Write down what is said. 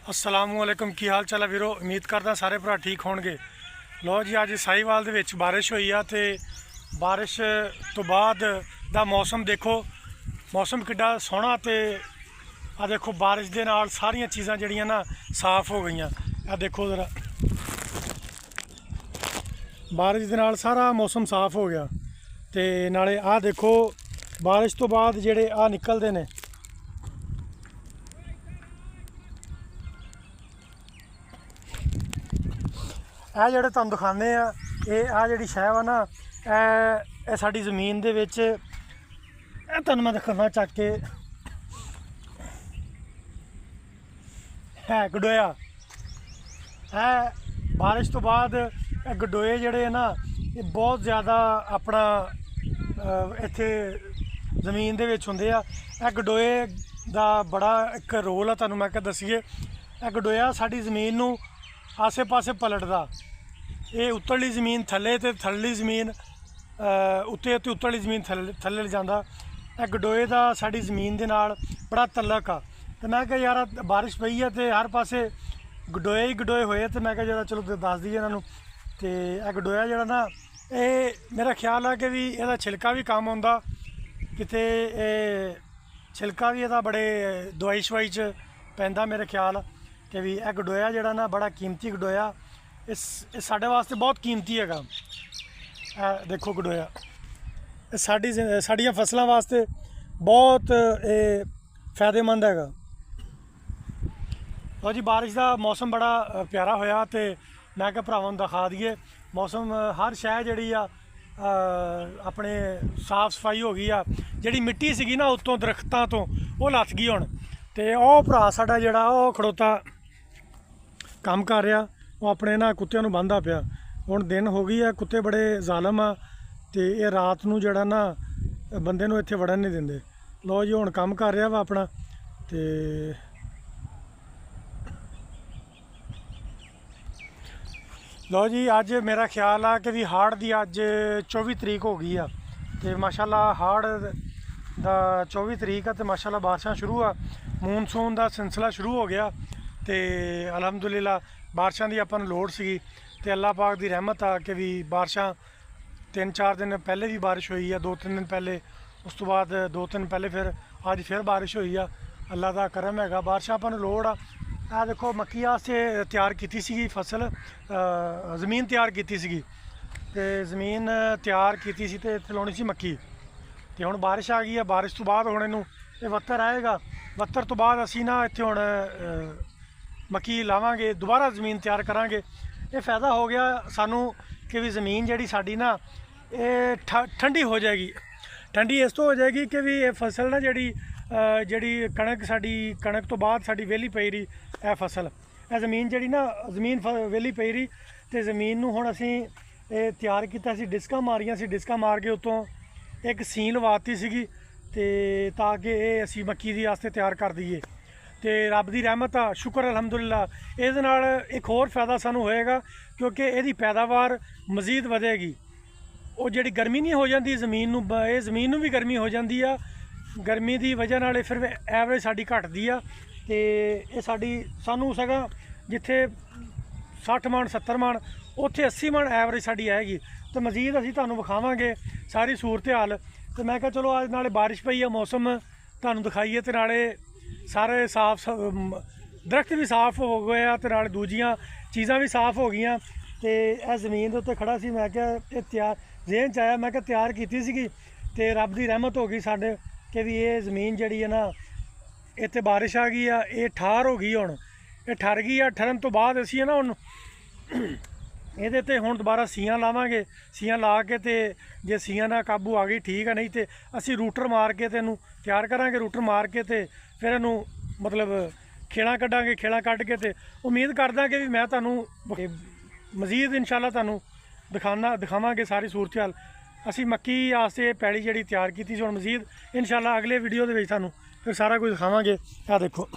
असलामुअलैकुम की हाल चाल है वीरो। उम्मीद करदा सारे भरा ठीक होणगे। लो जी अज साहिवाल दे विच बारिश हुई आ ते बारिश तो बाद दा मौसम देखो, मौसम किड्डा सोहना ते आ देखो बारिश दे नाल सारियां चीज़ां जड़ियां ना साफ हो गई। आ देखो ज़रा बारिश दे नाल सारा मौसम साफ हो गया ते नाले आ देखो बारिश तो बाद जेड़े आ निकलदे ने ਇਹ ਜਿਹੜੇ ਤੁਹਾਨੂੰ ਦਿਖਾਉਂਦੇ ਆ ਇਹ ਆ ਜਿਹੜੀ ਸ਼ੈ ਵਾ ਨਾ ਇਹ ਸਾਡੀ ਜ਼ਮੀਨ ਦੇ ਵਿੱਚ ਇਹ ਤੁਹਾਨੂੰ ਮੈਂ ਦਿਖਾਉਣਾ ਚੱਕ ਕੇ ਹੈ ਗਡੋਇਆ। ਇਹ ਬਾਰਿਸ਼ ਤੋਂ ਬਾਅਦ ਇਹ ਗਡੋਏ ਜਿਹੜੇ ਨਾ ਇਹ ਬਹੁਤ ਜ਼ਿਆਦਾ ਆਪਣਾ ਇੱਥੇ ਜ਼ਮੀਨ ਦੇ ਵਿੱਚ ਹੁੰਦੇ ਆ। ਇਹ ਗਡੋਏ ਦਾ ਬੜਾ ਇੱਕ ਰੋਲ ਆ, ਤੁਹਾਨੂੰ ਮੈਂ ਕਿਹਾ ਦਸੀਏ। ਇਹ ਗਡੋਇਆ ਸਾਡੀ ਜ਼ਮੀਨ ਨੂੰ आसे पासे पलटदा। ये उत्तरली जमीन थले तो थल्ली जमीन उत्ते ते उत्तरली जमीन थले जांदा। गडोए का साड़ी जमीन के नाल बड़ा तलक आ। तो मैं कहा यार बारिश पई है तो हर पासे गडोए ही गडोए होए तो मैं कहा जरा चलो दस दईए इन्हों। तो यह गडोया जरा ना ये मेरा ख्याल है कि भी यदा छिलका भी काम आउंदा किते, छिलका भी यदा बड़े दवाई शवाई च पैंदा मेरे ख्याल कि भी यह गडोया जरा ना बड़ा कीमती गडोया। इस साढ़े वास्ते बहुत कीमती है। देखो गडोया साड़ियाँ फसलों वास्ते बहुत फायदेमंद है। और जी बारिश का मौसम बड़ा प्यारा होया तो मैं क्या भरावां दिखा दिए मौसम हर शह जी अपने साफ सफाई हो गई आ। जी मिट्टी सी ना उत्तों दरख्तों तो वो लथ गई हुण। तो वह भरा साडा जिहड़ा वो खड़ोता काम कर रहा, वो अपने ना कुत्तियां नूं बंधा पिया। हुण दिन हो गई है, कुत्ते बड़े जालम आ ते ये रात नूं जिहड़ा ना बंदे नूं इत्थे वड़न नहीं दिंदे। लो जी हुण काम कर रहा वा अपना। ते लो जी अज मेरा ख्याल आ कि भी हाड़ दी अज 24 तरीक हो गई आ ते माशाअल्लाह हाड़ दा 24 तरीक आ ते माशाअल्लाह बारिशां शुरू आ। मूनसून का सिलसिला शुरू हो गया तो अलहमदुलिल्लाह बारिशों की अपन लोड़ सी तो अल्लाह पाक की रहमत आ कि भी बारिशां 3-4 दिन पहले भी बारिश हुई है, 2-3 दिन पहले, उस तो बाद 2-3 पहले फिर बारिश हुई है। अल्लाह का करम है, बारिशां अपन लोड़ आ। देखो मक्की वास्ते तैयार की सी फसल, जमीन तैयार की सी तो जमीन तैयार की सी तो इत्थे लाउणी सी मक्की। तो हुण बारिश आ गई है, बारिश तो बाद हुण इहनूं ये वत्तर आएगा, वत्तर तो बाद असी ना इत्थे हुण मक्की लावांगे, दोबारा ज़मीन तैयार करांगे। ये फ़ायदा हो गया सानू कि भी ज़मीन जिहड़ी साडी ना ये ठंडी हो जाएगी। ठंडी इस तो हो जाएगी कि भी ये फसल ना जिहड़ी कणक साडी कणक तो बाद साडी वेली पई रही यह फसल, यह ज़मीन जिहड़ी ना ज़मीन वेली पई रही तो ज़मीन नूं हुण असीं तैयार कीता सी, डिस्कां मारियां सी, डिस्कां मार के उत्तों एक सील लवाती सीगी ते ताकि ये असी मक्की दी आस्ते तैयार कर दईए। तो रब की रहमत आ, शुक्र अलहमदुलिल्लाह। इहदे नाल एक होर फायदा सानू होएगा क्योंकि इहदी पैदावार मजीद वधेगी। वो जिहड़ी गर्मी नहीं हो जाती जमीन नूं, ये जमीन नूं भी गर्मी हो जाती आ। गर्मी की वजह नाल फिर एवरेज साडी घटदी आ ते ये साडी सानू सगा जिथे 60 मन 70 मन उत्थे 80 मन एवरेज साडी आएगी। तो मजीद असीं तुहानूं विखावांगे सारी सूरत हाल। तो मैं कहा चलो अज नाले बारिश पई है, मौसम तुहानूं दिखाइए तो नाले सारे साफ दरख्त भी साफ हो गए तो नाले दूजियां चीज़ां भी साफ हो गई। तो यह ज़मीन के उत्ते खड़ा सी, मैं क्या ये तैयार जेहन च आया, मैं क्या तैयार की सी तो रब की रहमत हो गई साडे कि भी ये ज़मीन जिहड़ी है ना इत्थे बारिश आ गई आ, ये ठार हो गई। हुण ये ठर गई आ, ठरन तो बाद असीं ना हुण ਇਹਦੇ ਤੇ ਹੁਣ ਦੁਬਾਰਾ ਸੀਆਂ ਲਾਵਾਂਗੇ। ਸੀਆਂ ਲਾ ਕੇ ਤੇ ਜੇ ਸੀਆਂ ਨਾਲ ਕਾਬੂ ਆ ਗਈ ਠੀਕ ਹੈ, ਨਹੀਂ ਤੇ ਅਸੀਂ ਰੂਟਰ ਮਾਰ ਕੇ ਤੇ ਇਹਨੂੰ ਤਿਆਰ ਕਰਾਂਗੇ। ਰੂਟਰ ਮਾਰ ਕੇ ਤੇ ਫਿਰ ਇਹਨੂੰ ਮਤਲਬ ਖੇਲਾਂ ਕੱਢਾਂਗੇ। ਖੇਲਾਂ ਕੱਢ ਕੇ ਤੇ ਉਮੀਦ ਕਰਦਾ ਕਿ ਵੀ ਮੈਂ ਤੁਹਾਨੂੰ ਮਜ਼ੀਦ ਇਨਸ਼ਾਅੱਲਾ ਤੁਹਾਨੂੰ ਦਿਖਾਵਾਂਗੇ ਸਾਰੀ ਸੂਰਤ ਹਾਲ। ਅਸੀਂ ਮੱਕੀ ਵਾਸਤੇ ਪੈਲੀ ਜਿਹੜੀ ਤਿਆਰ ਕੀਤੀ ਸੀ, ਹੁਣ ਮਜ਼ੀਦ ਇਨਸ਼ਾਅੱਲਾ ਅਗਲੇ ਵੀਡੀਓ ਦੇ ਵਿੱਚ ਤੁਹਾਨੂੰ ਫਿਰ ਸਾਰਾ ਕੁਝ ਦਿਖਾਵਾਂਗੇ। ਆਹ ਦੇਖੋ